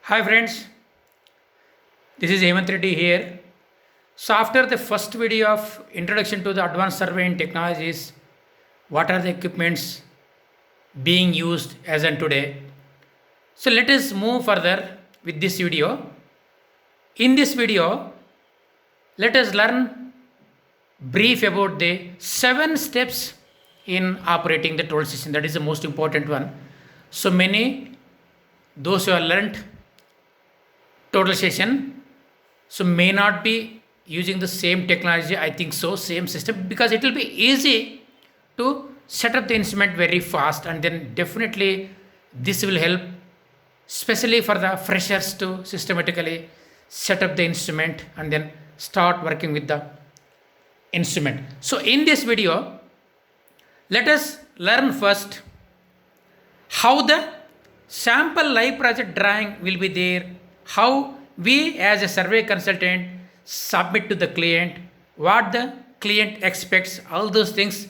Hi friends, this is Hemant Reddy here. So after the first video of introduction to the advanced surveying technologies, what are the equipments being used as on today? So let us move further with this video. In this video, let us learn brief about the 7 steps in operating the toll system. That is the most important one. So many those who have learned total station so may not be using the same technology, I think so, same system, because it will be easy to set up the instrument very fast, and then definitely this will help especially for the freshers to systematically set up the instrument and then start working with the instrument. So in this video, let us learn first how the sample live project drawing will be there, how we as a survey consultant submit to the client, what the client expects, all those things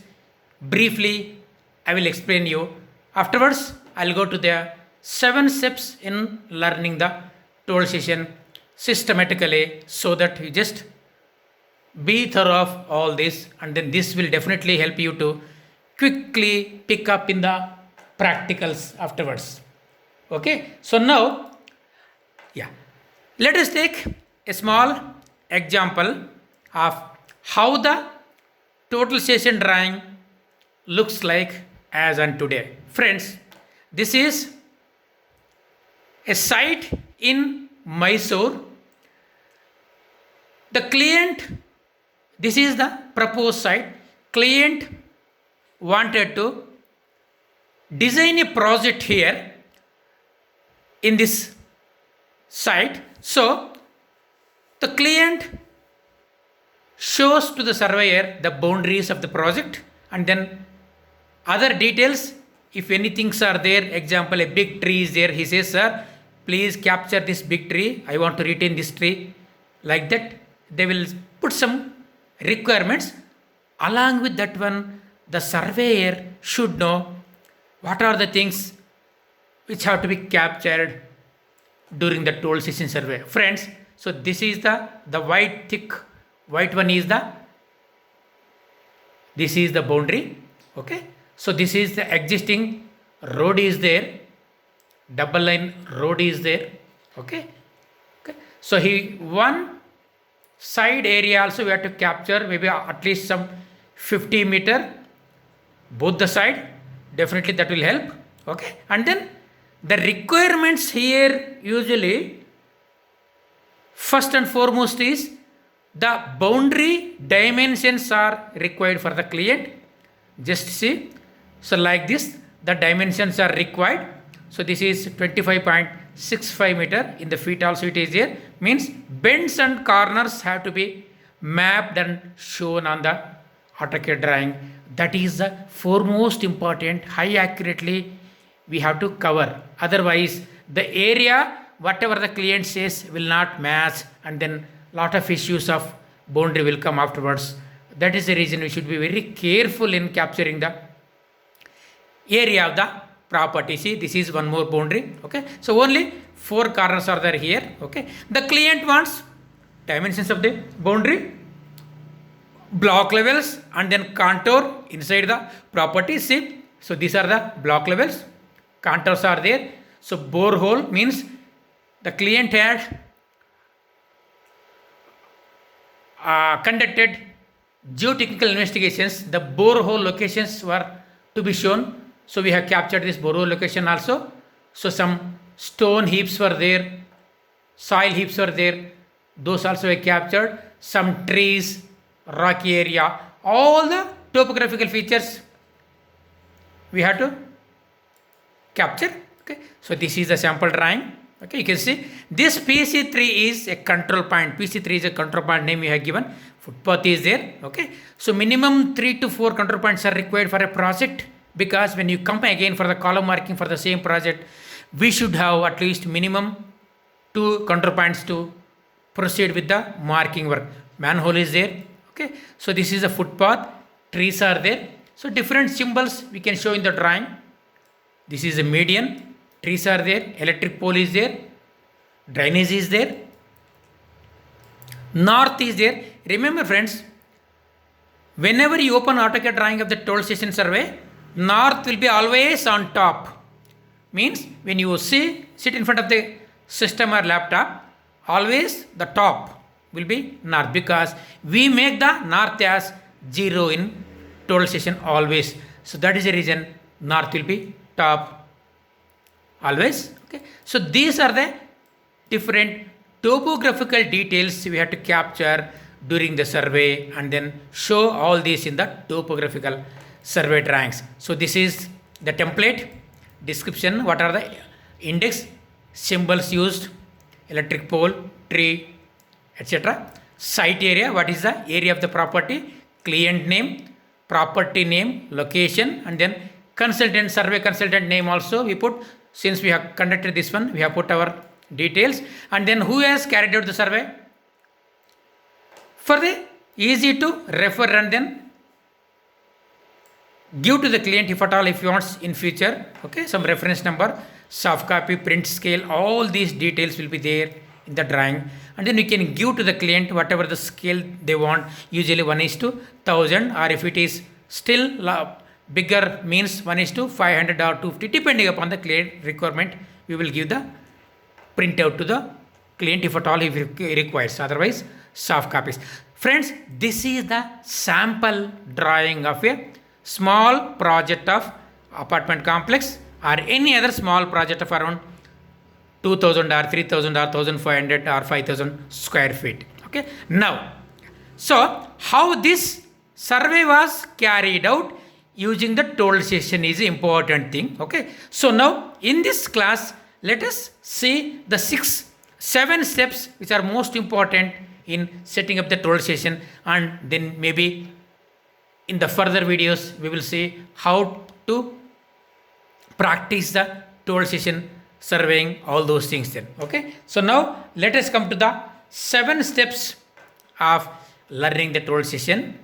briefly I will explain you. Afterwards, I'll go to the 7 steps in learning the toll session systematically, so that you just be thorough of all this, and then this will definitely help you to quickly pick up in the practicals afterwards. Okay, so now, yeah, let us take a small example of how the total station drawing looks like as on today. Friends, this is a site in Mysore. The client, this is the proposed site. Client wanted to design a project here in this site. So the client shows to the surveyor the boundaries of the project, and then other details, if anything are there, example a big tree is there, he says, sir, please capture this big tree, I want to retain this tree. Like that, they will put some requirements. Along with that one, the surveyor should know what are the things which have to be captured during the toll session survey. Friends, so this is the white thick white one is this is the boundary. Okay, so this is the existing road is there, double line road is there. Okay, so one side area also we have to capture, maybe at least some 50 meter both the side, definitely that will help. Okay, and then the requirements here usually first and foremost is the boundary dimensions are required for the client. Just see, so like this the dimensions are required. So this is 25.65 meter, in the feet also it is there, means bends and corners have to be mapped and shown on the AutoCAD drawing. That is the foremost important, high accurately we have to cover. Otherwise the area whatever the client says will not match, and then lot of issues of boundary will come afterwards. That is the reason we should be very careful in capturing the area of the property. See, this is one more boundary. Okay, so only 4 corners are there here. Okay, the client wants dimensions of the boundary, block levels, and then contour inside the property. See, so these are the block levels, contours are there. So borehole means the client had conducted geotechnical investigations, the borehole locations were to be shown. So we have captured this borehole location also. So some stone heaps were there, soil heaps were there, those also were captured. Some trees, rocky area, all the topographical features we have to capture. Okay, so this is the sample drawing. Okay, you can see this PC3 is a control point. PC3 is a control point name we have given. Footpath is there. Okay, so minimum 3 to 4 control points are required for a project, because when you come again for the column marking for the same project, we should have at least minimum 2 control points to proceed with the marking work. Manhole is there. Okay, so this is a footpath, trees are there. So different symbols we can show in the drawing. This is a median, trees are there, electric pole is there, drainage is there, north is there. Remember friends, whenever you open AutoCAD drawing of the toll station survey, north will be always on top. Means when you sit in front of the system or laptop, always the top will be north, because we make the north as 0 in total station always. So that is the reason north will be top always. Okay. So these are the different topographical details we have to capture during the survey and then show all these in the topographical survey drawings. So this is the template description. What are the index symbols used, electric pole, tree, etc. Site area, what is the area of the property, client name, property name, location, and then consultant, survey consultant name also we put. Since we have conducted this one, we have put our details, and then who has carried out the survey. For the easy to refer and then give to the client if at all, if you want in future. Okay, some reference number, soft copy, print scale, all these details will be there in the drawing, and then you can give to the client whatever the scale they want. Usually 1:1000, or if it is still bigger means 1:500 or 250, depending upon the client requirement. We will give the printout to the client if at all he requires, otherwise soft copies. Friends, this is the sample drawing of a small project of apartment complex or any other small project of around 2000 or 3000 or 1500 or 5000 square feet. Okay. Now, so how this survey was carried out using the toll station is an important thing. Okay. So now in this class, let us see the 7 steps which are most important in setting up the toll station, and then maybe in the further videos we will see how to practice the toll station surveying, all those things then. Okay. So now let us come to the 7 steps of learning the toll station.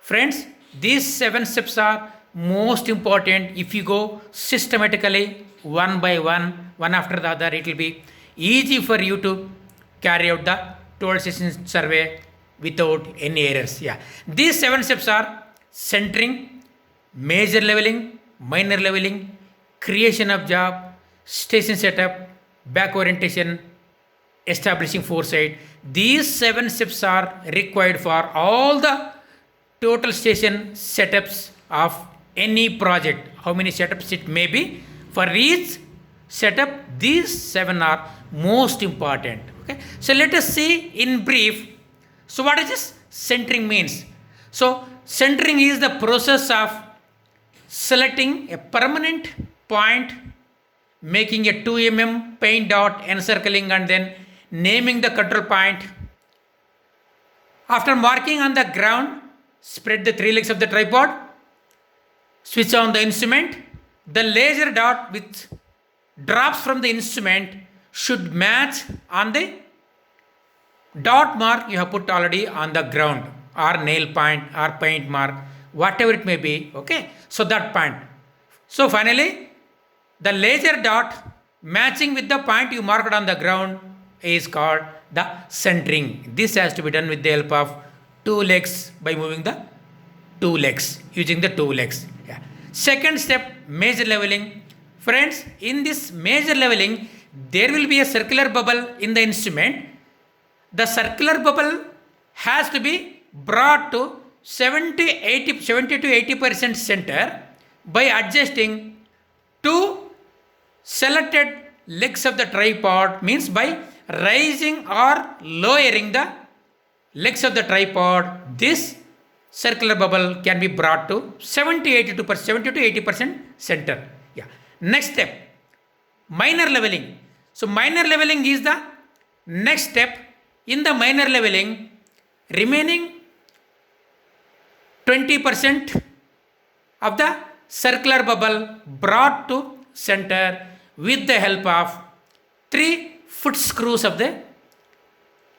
Friends, these 7 steps are most important. If you go systematically one by one after the other, it will be easy for you to carry out the toll station survey without any errors. Yeah. These 7 steps are centering, major leveling, minor leveling, creation of job, station setup, back orientation, establishing foresight. These 7 steps are required for all the total station setups of any project. How many setups it may be, for each setup these 7 are most important. Okay. So let us see in brief. So what is this centering means? So centering is the process of selecting a permanent point, making a 2 mm paint dot, encircling, and then naming the control point. After marking on the ground, spread the 3 legs of the tripod, switch on the instrument. The laser dot which drops from the instrument should match on the dot mark you have put already on the ground, or nail point or paint mark, whatever it may be. Okay. So that point. So finally, the laser dot matching with the point you marked on the ground is called the centering. This has to be done with the help of 2 legs, by moving the 2 legs, using the 2 legs. Yeah. Second step, major leveling. Friends, in this major leveling, there will be a circular bubble in the instrument. The circular bubble has to be brought to 70 to 80% center by adjusting 2 selected legs of the tripod, means by raising or lowering the legs of the tripod. This circular bubble can be brought to 70 to 80% center. Yeah. Next step, minor leveling. So minor leveling is the next step. In the minor leveling, remaining 20% of the circular bubble brought to center with the help of 3 foot screws of the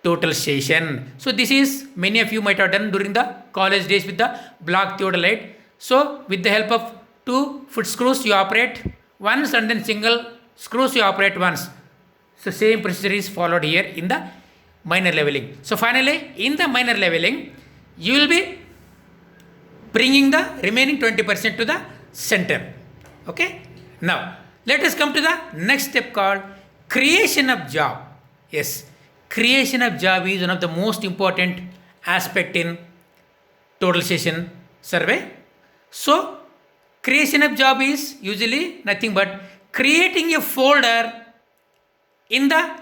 total station. So this is, many of you might have done during the college days with the block theodolite. So with the help of 2 foot screws you operate once, and then single screws you operate once. So same procedure is followed here in the minor leveling. So finally, in the minor leveling, you will be bringing the remaining 20% to the center. Okay. Now, let us come to the next step called creation of job. Yes, creation of job is one of the most important aspect in totalization survey. So, creation of job is usually nothing but creating a folder in the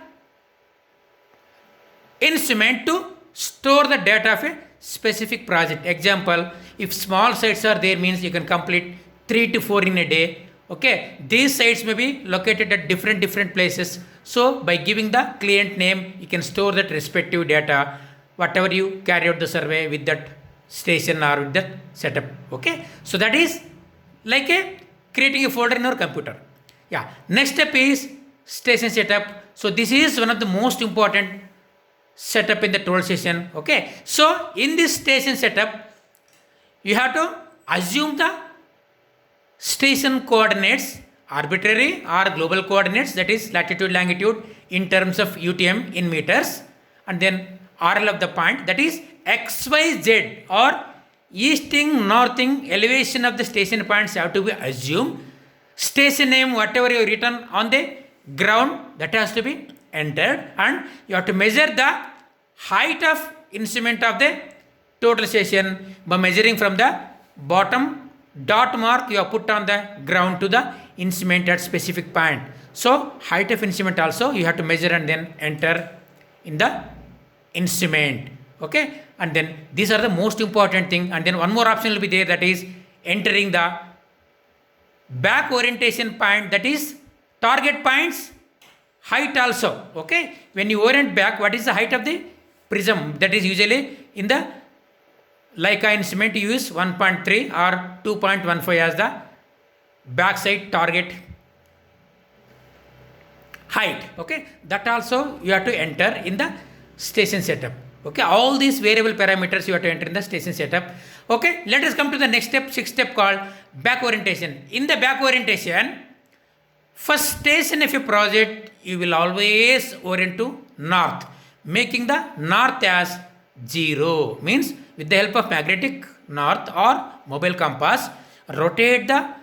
instrument to store the data of a specific project. Example, if small sites are there, means you can complete 3 to 4 in a day. Okay, these sites may be located at different places. So by giving the client name, you can store that respective data, whatever you carry out the survey with that station or with that setup. Okay, so that is like a creating a folder in your computer. Yeah, next step is station setup. So this is one of the most important setup in the total station. Okay, so in this station setup, you have to assume the station coordinates, arbitrary or global coordinates, that is latitude, longitude in terms of UTM in meters, and then RL of the point, that is XYZ or easting, northing elevation of the station points have to be assumed. Station name, whatever you written on the ground, that has to be entered, and you have to measure the height of instrument of the total station by measuring from the bottom dot mark you have put on the ground to the instrument at specific point. So height of instrument also you have to measure and then enter in the instrument. Okay, and then these are the most important thing, and then one more option will be there, that is entering the back orientation point, that is target points height also. Okay, when you orient back, what is the height of the prism? That is usually in the Leica instrument you use 1.3 or 2.15 as the backside target height. Okay, that also you have to enter in the station setup. Okay, all these variable parameters you have to enter in the station setup. Okay, let us come to the next step, sixth step called back orientation. In the back orientation, first station of a project you will always orient to north, making the north as 0, means with the help of magnetic north or mobile compass, rotate the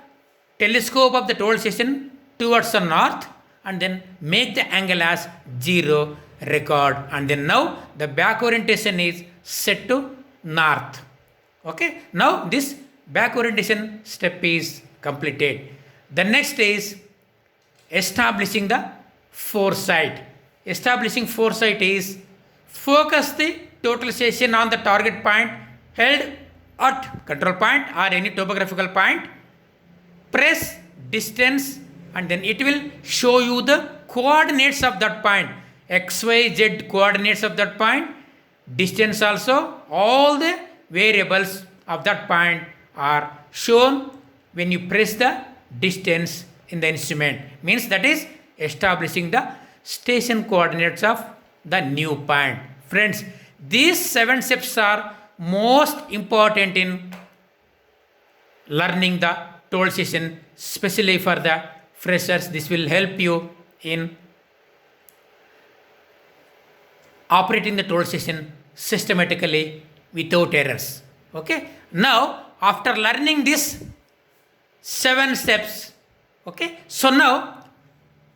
telescope of the total station towards the north and then make the angle as 0, record, and then now the back orientation is set to north. Okay, now this back orientation step is completed. The next is establishing the foresight. Establishing foresight is focus the total station on the target point held at control point or any topographical point, press distance, and then it will show you the coordinates of that point, XYZ coordinates of that point, distance also, all the variables of that point are shown when you press the distance in the instrument, means that is establishing the station coordinates of the new point. Friends, these 7 steps are most important in learning the total station, especially for the freshers. This will help you in operating the total station systematically without errors. Okay, now after learning these 7 steps, okay, so now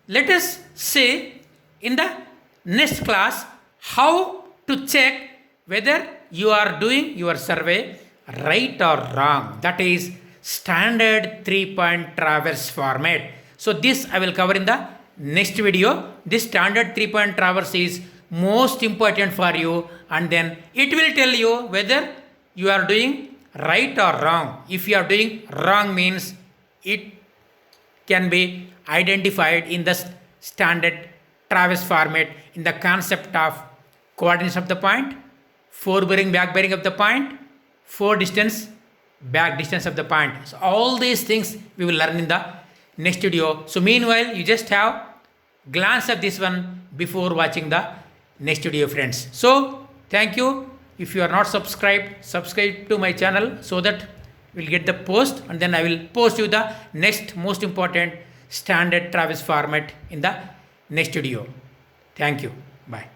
let us see in the next class how to check whether you are doing your survey right or wrong. That is standard 3-point traverse format. So this I will cover in the next video. This standard 3-point traverse is most important for you, and then it will tell you whether you are doing right or wrong. If you are doing wrong, means it can be identified in the standard traverse format in the concept of coordinates of the point, forebearing, back bearing of the point, fore distance, back distance of the point. So all these things we will learn in the next video. So meanwhile, you just have glance at this one before watching the next video, friends. So thank you. If you are not subscribed, subscribe to my channel so that we'll get the post, and then I will post you the next most important standard traverse format in the next video. Thank you. Bye.